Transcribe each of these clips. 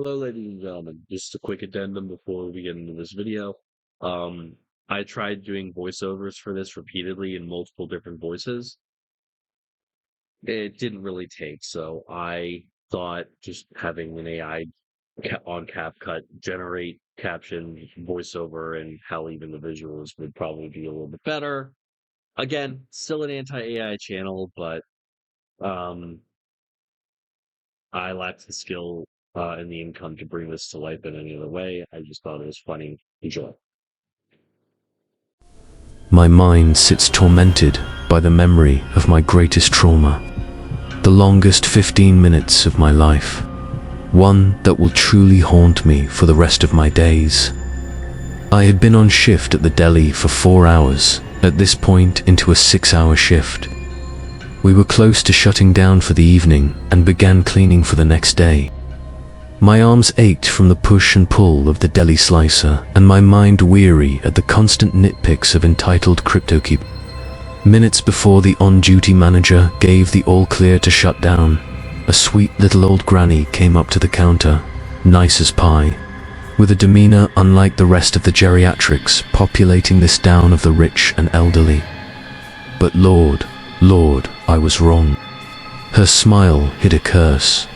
Hello, ladies and gentlemen. Just a quick addendum before we get into this video. Um, I tried doing voiceovers for this repeatedly in multiple different voices. It didn't really take, so I thought just having an AI on CapCut generate caption, voiceover, and hell, even the visuals would probably be a little bit better. Again, still an anti-AI channel, but um, I lacked the skill and the income to bring this to life in any other way. I just thought it was funny. Enjoy. My mind sits tormented by the memory of my greatest trauma, the longest 15 minutes of my life, one that will truly haunt me for the rest of my days. I had been on shift at the deli for 4 hours, at this point into a 6-hour shift. We were close to shutting down for the evening and began cleaning for the next day. My arms ached from the push and pull of the deli slicer, and my mind weary at the constant nitpicks of entitled cryptokeep. Minutes before the on-duty manager gave the all-clear to shut down, a sweet little old granny came up to the counter, nice as pie, with a demeanor unlike the rest of the geriatrics populating this down of the rich and elderly. But Lord, I was wrong. Her smile hid a curse,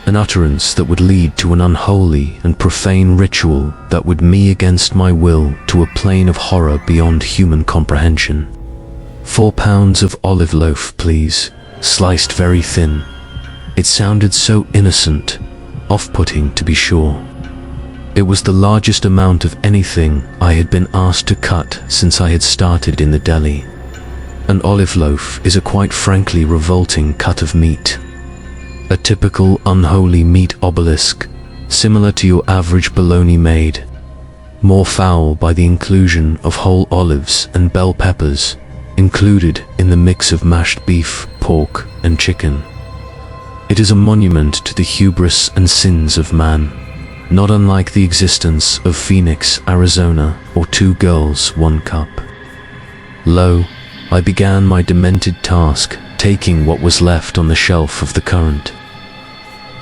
an utterance that would lead to an unholy and profane ritual that would me against my will to a plane of horror beyond human comprehension. 4 pounds of olive loaf, please, sliced very thin. It sounded so innocent, off-putting to be sure. It was the largest amount of anything I had been asked to cut since I had started in the deli. An olive loaf is a quite frankly revolting cut of meat. A typical unholy meat obelisk, similar to your average bologna maid. More foul by the inclusion of whole olives and bell peppers, included in the mix of mashed beef, pork, and chicken. It is a monument to the hubris and sins of man, not unlike the existence of Phoenix, Arizona, or 2 girls, 1 cup. Lo, I began my demented task, taking what was left on the shelf of the current.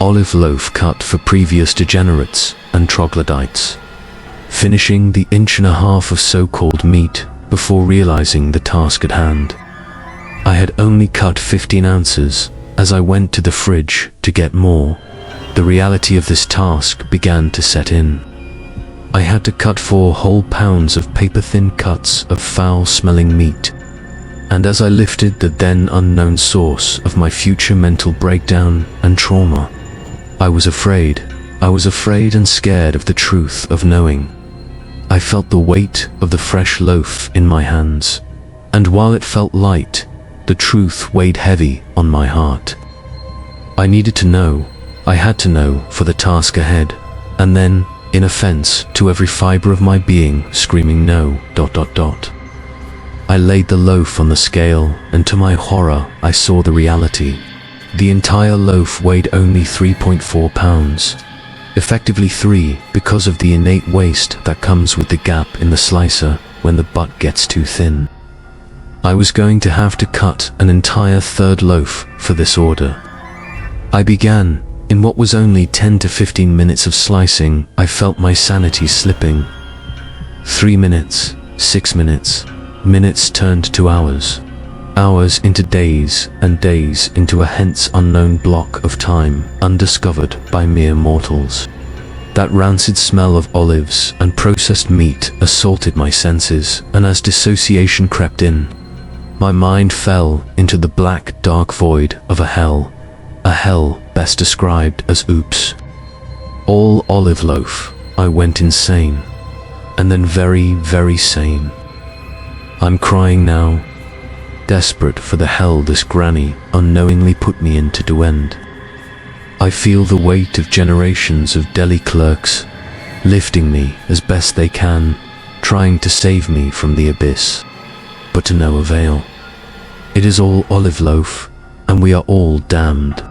Olive loaf cut for previous degenerates and troglodytes. Finishing the 1.5 inch of so-called meat before realizing the task at hand. I had only cut 15 ounces as I went to the fridge to get more. The reality of this task began to set in. I had to cut 4 whole pounds of paper-thin cuts of foul-smelling meat. And as I lifted the then unknown source of my future mental breakdown and trauma, I was afraid and scared of the truth of knowing. I felt the weight of the fresh loaf in my hands, and while it felt light, the truth weighed heavy on my heart. I needed to know, I had to know for the task ahead, and then, in offense to every fiber of my being screaming no, ... I laid the loaf on the scale, and to my horror, I saw the reality. The entire loaf weighed only 3.4 pounds. Effectively 3 because of the innate waste that comes with the gap in the slicer when the butt gets too thin. I was going to have to cut an entire 3rd loaf for this order. I began. In what was only 10 to 15 minutes of slicing, I felt my sanity slipping. 3 minutes, 6 minutes. Minutes turned to hours. Hours into days, and days into a hence unknown block of time undiscovered by mere mortals. That rancid smell of olives and processed meat assaulted my senses, and as dissociation crept in, my mind fell into the black, dark void of a hell best described as oops. All olive loaf, I went insane, and then very, very sane. I'm crying now, desperate for the hell this granny unknowingly put me into to end. I feel the weight of generations of deli clerks lifting me as best they can, trying to save me from the abyss, but to no avail. It is all olive loaf, and we are all damned.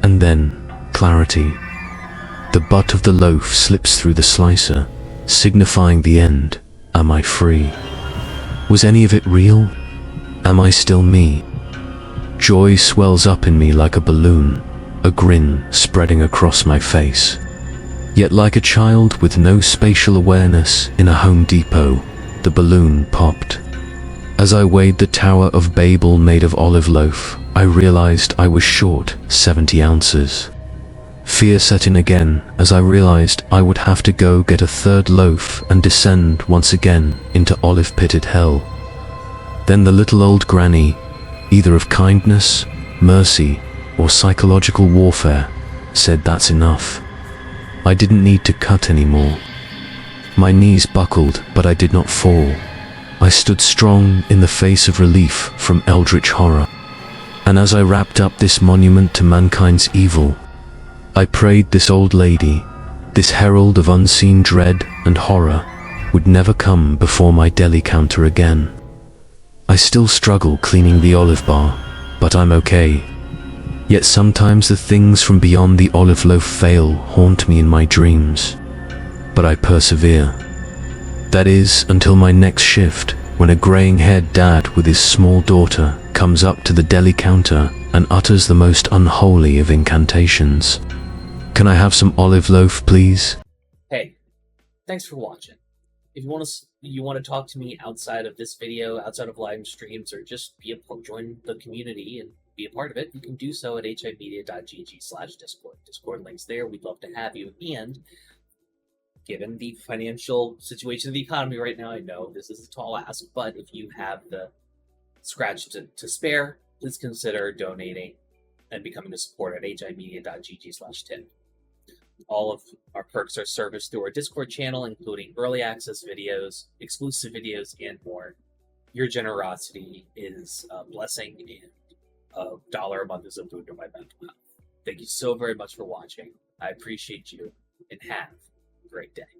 And then, clarity. The butt of the loaf slips through the slicer, signifying the end. Am I free? Was any of it real? Am I still me? Joy swells up in me like a balloon, a grin spreading across my face. Yet like a child with no spatial awareness in a Home Depot, the balloon popped. As I weighed the Tower of Babel made of olive loaf, I realized I was short 70 ounces. Fear set in again as I realized I would have to go get a third loaf and descend once again into olive-pitted hell. Then the little old granny, either of kindness, mercy, or psychological warfare, said that's enough. I didn't need to cut anymore. My knees buckled, but I did not fall. I stood strong in the face of relief from eldritch horror. And as I wrapped up this monument to mankind's evil, I prayed this old lady, this herald of unseen dread and horror, would never come before my deli counter again. I still struggle cleaning the olive bar, but I'm okay. Yet sometimes the things from beyond the olive loaf fail haunt me in my dreams. But I persevere. That is, until my next shift, when a graying-haired dad with his small daughter comes up to the deli counter and utters the most unholy of incantations. Can I have some olive loaf, please? Hey, thanks for watching. If you want to talk to me outside of this video, outside of live streams, or just join the community and be a part of it, you can do so at HIMediaTV/Discord. Discord links there. We'd love to have you. And given the financial situation of the economy right now, I know this is a tall ask, but if you have the scratch to spare, please consider donating and becoming a supporter at HIMedia.gg/tip. All of our perks are serviced through our Discord channel, including early access videos, exclusive videos, and more. Your generosity is a blessing, and $1 a month is a boon to my mental health. Thank you so very much for watching. I appreciate you, and have a great day.